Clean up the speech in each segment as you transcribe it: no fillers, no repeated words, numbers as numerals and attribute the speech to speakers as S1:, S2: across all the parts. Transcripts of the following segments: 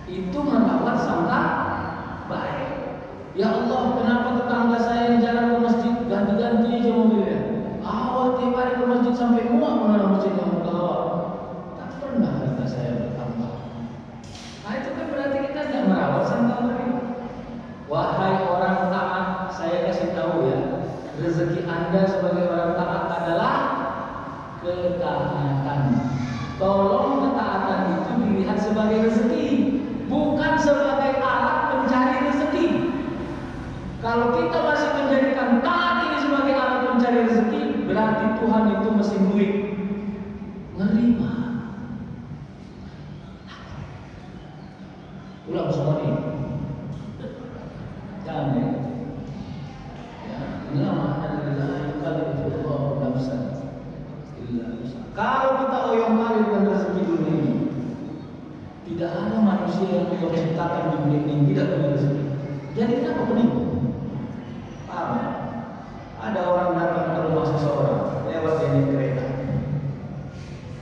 S1: itu merawat sangka baik. Ya Allah, kenapa tetangga saya yang jalan ke masjid ganti-ganti aja mobilnya? Awal tiap hari ke masjid sampai muak mengenal masjid yang berkelawar. Tak pernah harta saya bertambah. Nah itu kan berarti kita tidak merawat sangka baik. Wahai orang taat, saya kasih tahu ya, rezeki Anda sebagai orang taat adalah ketaatan. Tolong ketaatan itu dilihat sebagai rezeki, bukan sebagai alat pencari rezeki. Kalau kita masih menjadikan taat ini sebagai alat pencari rezeki, berarti Tuhan itu mesin duit. Ngeri mah. Ulang semua ini. Jangan ya. Inilah makna dari Allah nafsan. Kalau kita oyong-kali dengan rezeki dunia ini, tidak ada manusia yang Allah ciptakan di dunia ini tidak punya rezeki. Jadi kenapa penipu? Paham? Ada orang datang ke rumah seseorang lewat ini kereta.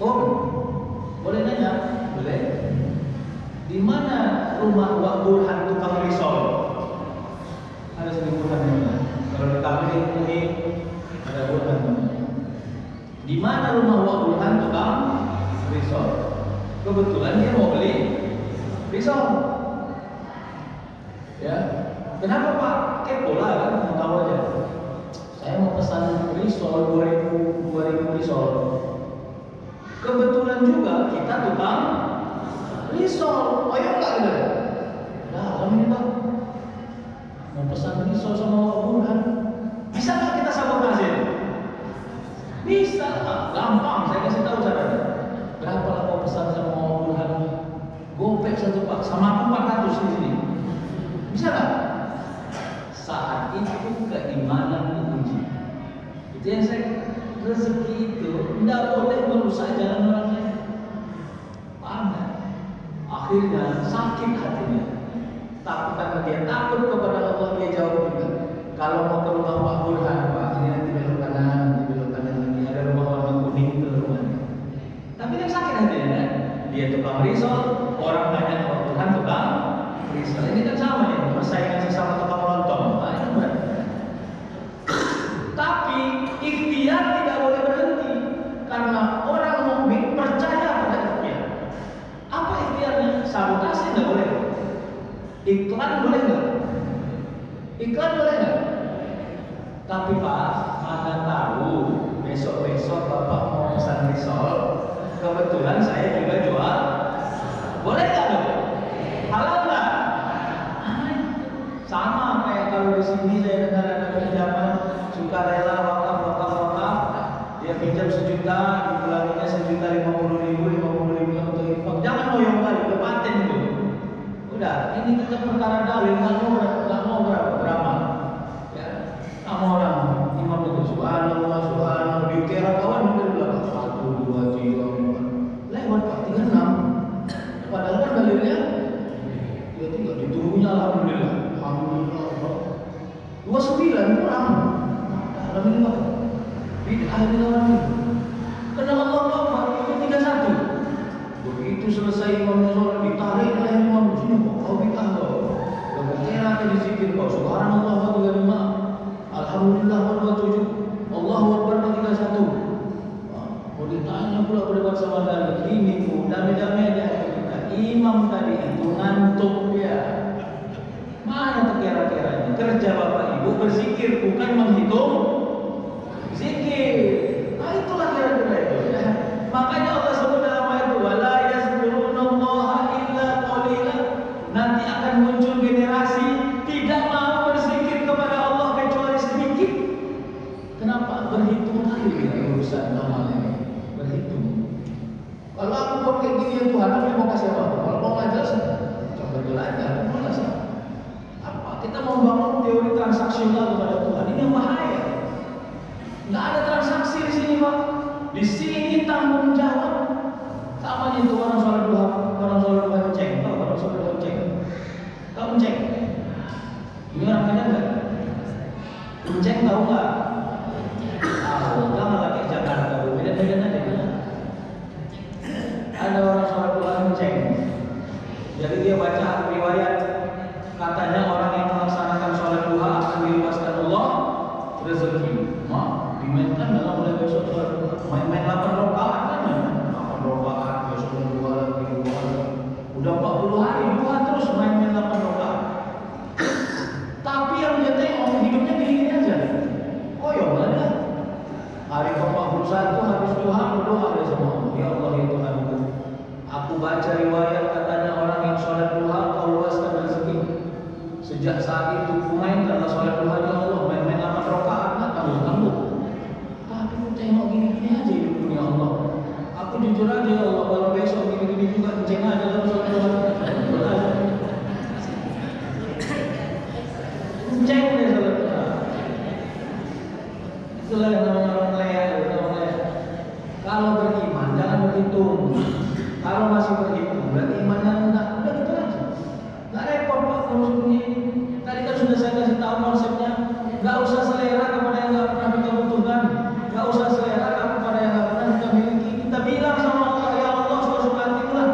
S1: Oh, boleh nanya? Boleh. Di mana rumah Wak Burhan tukang risol? Ada sebutannya. Kalau di kami ini ada Burhan. Di mana rumah Wak Burhan tukang risol? Kebetulan dia mau beli risol. Ya, kenapa Pak? Kepo lah kan, mau tahu aja. Saya mau pesan risol 2000 risol. Kebetulan juga kita tukang risol. Oh ya enggak gitu. Nah, kami Pak mau pesan risol sama Wak Burhan. Bisa nggak kita sabotase? Bisa, gampang. Saya kasih tahu caranya. Berapa lah mau pesan sama Wak Burhan? Gopek satu Pak, sama aku 400 di sini. Bisa nggak? Saat itu keimanan diuji. Itu yang saya, rezeki itu tidak boleh merusak jalan orang lain. Paham nggak? Akhirnya sakit hatinya. Tapi karena dia takut kepada Allah, dia jawab juga. Kalau mau ke rumah Pak Burhan, Pak, ini nanti belok kanan, lagi ada rumah warna kuning itu rumahnya. Tapi dia sakit hatinya kan? Dia tukang risol, orang banyak Pak Burhan tukang risol. Ini kan sama ya, persaingan sesama tukang lontong. Nah, itu benar. Tapi ikhtiar tidak boleh berhenti karena orang mukmin percaya pada ikhtiar. Apa ikhtiarnya? Sabotase tidak boleh. Iklan boleh nggak? Iklan boleh nggak? Tapi Pak, mana tahu besok-besok Bapak mau pesan risol, kebetulan saya juga jual. Boleh nggak dong? Halal nggak? Sama kayak kalau di sini saya dengar ada pinjaman sukarela wakaf, dia pinjam 1 juta, dibulanginya 1.050.000 untuk infak. Jangan loyong kali, udah paten itu. Udah, ini tetap perkara dalil, nggak mau beramal. Ya, nggak mau orang imam itu subhanallah, dikira kawan mungkin bilang 1, 2, 3, 4, lewat Pak 36. Padahal kan dalilnya dia tinggal ditunggunya alhamdulillah 29 kurang. Alhamdulillah. Bid'ah di orang ini. Karena Allah Akbar itu 31. Begitu selesai imam sholat ditarik oleh imam sini kau bid'ah kau. Kira tadi zikir kau subhanallah wa 35. Alhamdulillah wa 27. Allahu Akbar 31. Mau ditanya pula berdebat sama dalil ini pun damai-damai aja kita. Imam tadi itu ngantuk ya. Mana kira-kiranya kerja Bapak Ibu berzikir bukan menghitung zikir. Nah itulah kira-kira itu ya. Makanya Allah sebut dalam ayat itu wala yazkurunallaha illa qalila. Nanti akan muncul generasi tidak mau berzikir kepada Allah kecuali sedikit. Kenapa? Berhitung kali ya urusan amal ini. Berhitung. Kalau aku mau kayak gini ya Tuhan, aku mau kasih apa? Kalau mau ngajar, coba belajar, mau kasih apa? Kita mau bangun teori transaksional kepada Tuhan, ini yang bahaya. Nggak ada transaksi di sini Pak. Di sini tanggung jawab. Sama itu orang sholat duha ceng. Tahu orang sholat duha ceng? Tahu ceng? Ini orang kena nggak? Ceng tahu nggak? Tahu. Jangan lagi Jakarta. Beda-beda aja. Ada orang sholat duha ceng. Jadi dia baca riwayat, katanya orang yang melaksanakan sholat duha akan diluaskan Allah rezeki. Dimainkan dalam mulai besok sholat duha. Main-main 8 rakaat kan, 8 rakaat besok dua lagi. Udah 40 hari duha terus main-main 8 rakaat. Tapi yang dia tengok hidupnya gini-gini aja. Koyong aja. Hari ke-41 habis duha berdoa dia sama Allah. Ya Allah ya Tuhanku, aku baca riwayat katanya orang yang sholat duha kau luaskan rezeki. Sejak saat itu ku main karena sholat duha ya Allah, main-main 8 rakaat nggak tangguh-tangguh. Tapi ku tengok gini-gini aja hidup dunia Allah. Aku jujur aja ya Allah, kalau besok gini-gini juga kenceng aja dalam sholat duha. Kenceng deh sholat duha. Itulah yang namanya orang kaya. Kalau beriman jangan berhitung. Kalau masih berhitung berarti imannya rendah. Udah gitu aja. Gak repot Pak kalau seperti ini. Tadi kan sudah saya kasih tahu konsepnya. Gak usah selera kepada yang gak pernah kita butuhkan. Gak usah selera kepada yang gak pernah kita miliki. Kita bilang sama Allah, ya Allah suka-suka hatimulah.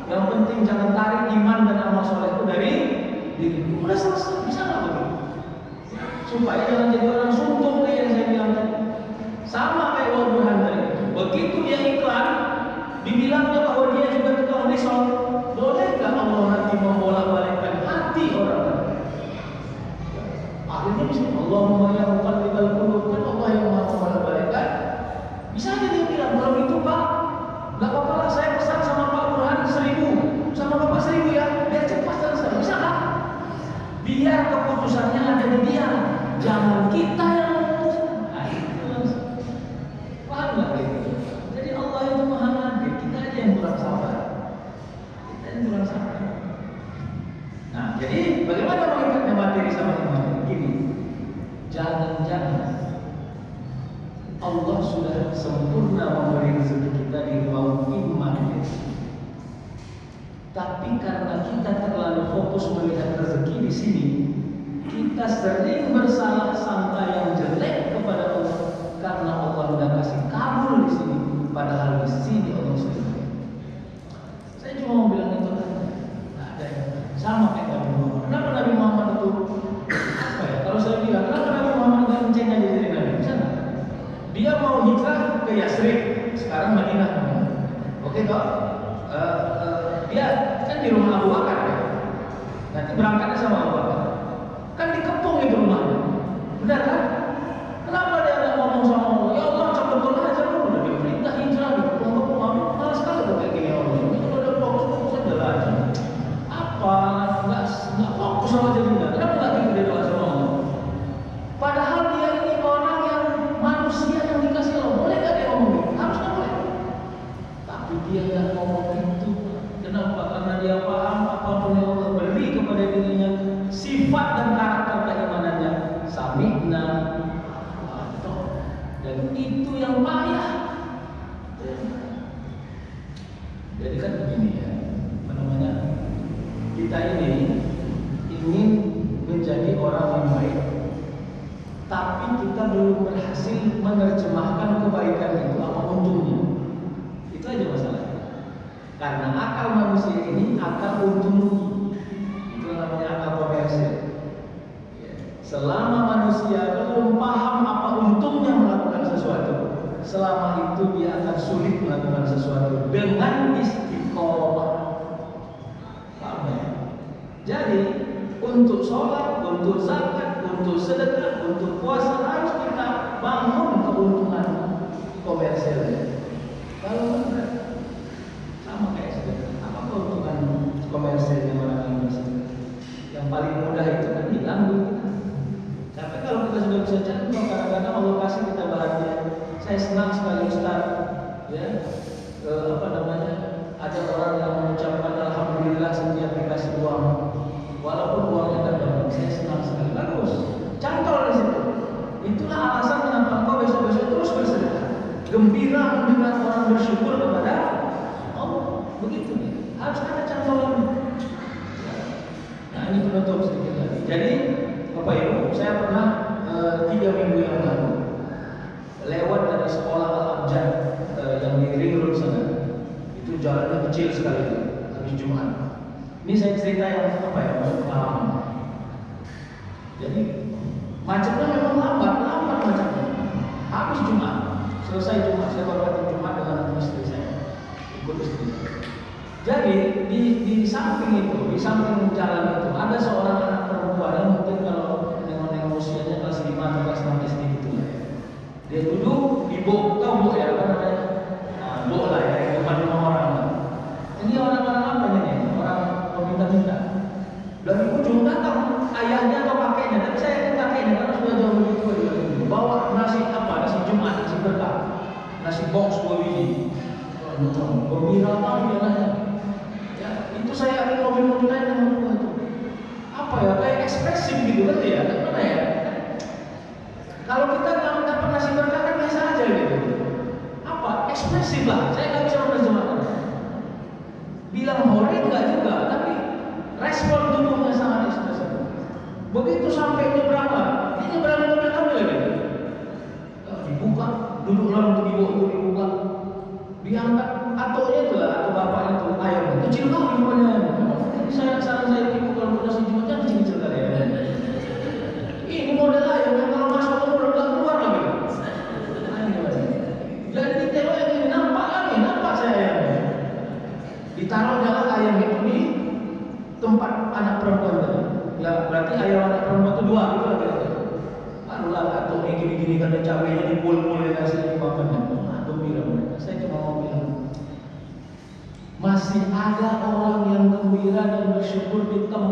S1: Yang penting jangan tarik iman dan amal soleh itu dari diri. Udah selesai. Bisa gak begitu? Supaya jangan jadi orang suntuk kayak yang saya bilang tadi. Sama kayak Wal Burhan tadi. Begitu dia iklan, dibilangnya bahwa dia juga tukang risol. Bolehkah Allah nanti membolak-balikkan hati orang? Akhirnya bisa Allahumma ya muqallibal qulub, kan Allah yang maha membolak-balikkan. Bisa aja dia bilang, kalau gitu Pak, gak apa-apa lah saya pesan sama Pak Burhan 1000, sama Bapak 1000 ya, biar cepat selesai. Bisa kan? Biar keputusannya ada di dia, jangan kita yang memutuskan. Nah itu langsung. Paham gak gitu? Jadi Allah itu maha adil, kita aja yang kurang sabar. Kita yang kurang sabar. Nah, jadi bagaimana mengikatnya materi sama iman? Gini, jangan-jangan Allah sudah sempurna memberi rezeki kita di ruang iman. Tapi karena kita terlalu fokus melihat rezeki di sini, kita sering bersalah sangka yang jelek kepada Allah karena Allah sudah kasih kabul di sini, padahal di sini Allah sudah. Saya cuma mau bilang itu kan, nah, ada sama kayak Nabi Muhammad. Kenapa Nabi Muhammad itu apa ya? Kalau saya bilang, kenapa Nabi Muhammad nggak menceng aja jadi Nabi? Bisa nggak? Dia mau hijrah ke Yasrib, sekarang Madinah. Oke toh? Dia kan di rumah Abu Bakar ya. Nanti berangkatnya sama Abu Bakar. Kan dikepung itu rumahnya. Benar kan? Kenapa dia nggak ngomong sama Allah? Ya Allah, cabut aja lu. Udah diperintah hijrah, dikepung-kepung. Malas sekali tuh kayak gini Allah. Itu udah fokus aja lah. Apa? Nggak fokus sama jadinya. Kenapa nggak gitu dia doa sama Allah? Padahal dia ini orang yang manusia yang dikasih Allah. Boleh nggak dia ngomong gitu? Harusnya boleh. Tapi dia nggak ngomong itu. Kenapa? Karena dia paham apapun yang Allah beri kepada dirinya, sifat dan karakter keimanannya sami'na dan itu yang payah. Jadi kan begini ya, apa namanya, kita ini ingin menjadi orang yang baik, tapi kita belum berhasil menerjemahkan kebaikan itu apa untungnya. Itu aja masalahnya. Karena akal manusia ini akal untung rugi. Itu namanya akal komersil. Selama manusia belum paham apa untungnya melakukan sesuatu, selama itu dia akan sulit melakukan sesuatu dengan istiqomah. Paham ya? Jadi untuk sholat, untuk zakat, untuk sedekah, untuk puasa harus kita bangun keuntungan komersil. Kalau enggak, sama kayak sedekah. Apa keuntungan komersilnya orang Indonesia? Yang paling mudah itu kan hilang duit kita. Tapi kalau kita sudah bisa cari, kadang-kadang Allah kasih kita bahagia. Saya senang sekali Ustaz, ya, apa namanya, ada orang yang mengucapkan alhamdulillah setiap dikasih uang, walaupun uangnya tak dapat. Saya senang sekali. Bagus, cantol di situ. Itulah alasan kenapa engkau besok-besok terus bersedekah. Gembira mendengar orang bersyukur kepada Allah. Begitu ya. Harus ada cantolannya. Nah ini penutup sedikit lagi. Jadi Bapak Ibu, saya pernah 3 minggu yang lalu lewat dari sekolah Al-Abjad yang di Ring Road sana. Itu jalannya kecil sekali itu, habis Jumat. Ini saya cerita yang apa ya, pengalaman. Jadi macetnya memang lambat macetnya. Habis Jumat, selesai Jumat, saya baru datang Jumat dengan istri saya, ikut istri saya. Jadi di samping itu, di samping jalan itu ada seorang anak perempuan yang mungkin kalau nengok usianya kelas 5 atau kelas 6 SD gitu ya. Dia duduk di bok, tahu bok ya, apa namanya? Nah, bok lah ya, di depan rumah orang. Ini orang-orang apa ini? Orang peminta-minta. Dari ujung datang ayahnya atau kakeknya, tapi saya kan kakeknya karena sudah jauh lebih tua juga. Bawa nasi apa? Nasi Jumat, nasi berkah, nasi box 2 biji. Gembira banget dia nanya. Ya, itu saya ada mobil-mobil lain yang rumah itu. Apa ya? Kayak ekspresif gitu kan ya? Gimana ya? Kalau kita dapat nasi berkah kan biasa aja gitu. Apa? Ekspresif lah. Saya nggak bisa menerjemahkan. Bilang hore enggak juga, tapi respon tubuhnya sangat ekspresif. Begitu sampai nyebrang, ini nyebrang mobil kami lagi. Dibuka, duduk lalu untuk dibuka, diangkat atonya itu lah, atau bapaknya itu ayam kecil kali rumahnya. Jadi saran saya ibu kalau nasi Jumatnya kecil-kecil kali ya. Ini model ayam yang kalau masuk ke mulut nggak keluar lagi. Jadi ditengok yang ini nampak saya ayamnya. Ditaruh jalan ayam itu di tempat anak perempuan tadi. Ya berarti ayam anak perempuan itu 2 gitu lah kira-kira. Barulah atau gini-gini kan cabenya dipul-pul ya kasih makan. Gembira mereka. Saya cuma mau bilang masih ada orang yang gembira dan bersyukur di tempat